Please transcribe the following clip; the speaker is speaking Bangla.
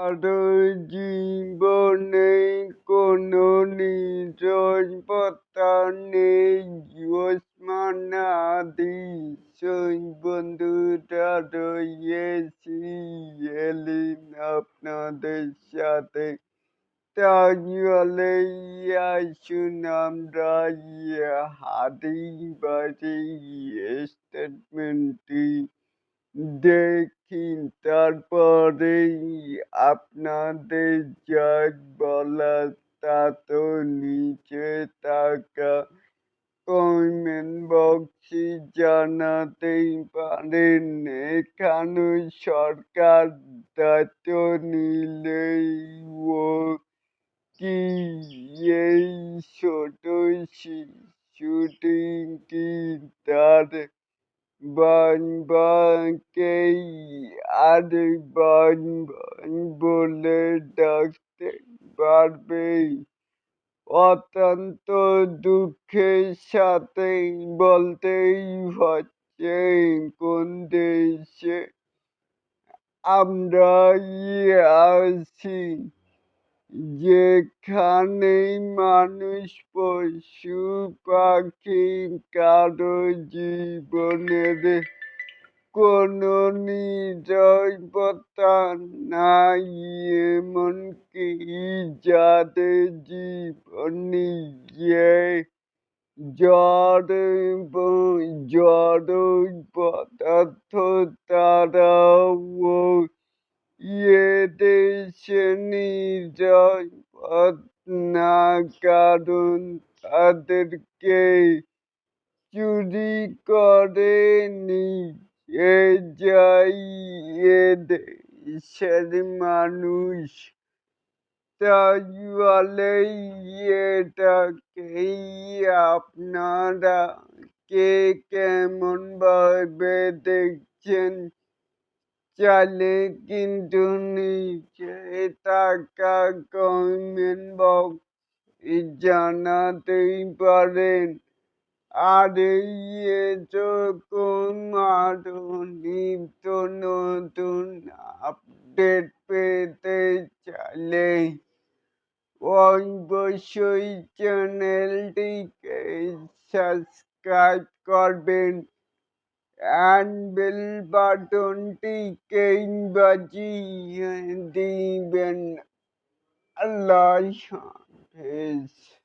কারো জীবনে কোনো নিরাপত্তা নেই। ওসমান হাদি বন্ধুরা রয়েছি এলিন আপনাদের সাথে। তাহলে আসুন আমরা হাদিবাড়ির স্টেটমেন্টটি দেখি, তারপরেই আপনাদের যা বলার তা তো নিচে থাকা কমেন্ট বক্সে জানাতেই পারেন। এখানে সরকার দায়িত্ব নিলেই ও কি এই ছোট শিশুটি কি তার বাবা-মাকেই আর বাবা বলে ডাকতে পারবে? অত্যন্ত দুঃখের সাথে বলতেই হচ্ছে, কোন দেশে আমরা আছি যেখানে মানুষ, পশু পাখি কারো জীবনের কোনো নিরাপত্তা নাই, এমনকি যাদের জীবন নিয়ে জড় পদার্থ তারাও এদেশে নিরাপদ না, কারণ তাদেরকে চুরি করে নিয়ে যায় এদেশের মানুষ। তাহলে এটাকেই আপনারা কে কেমন ভাবে দেখছেন? চাইলে কিন্তু নিচে থাকা কমেন্ট বক্সে জানাতেই পারেন। আর এই এরকম আরো নিত্য নতুন আপডেট পেতে চাইলে অবশ্যই চ্যানেলটিকে সাবস্ক্রাইব করবেন and বেল বাটনটিকে বাজিয়ে দিবেন। আল্লাহ হাফেজ।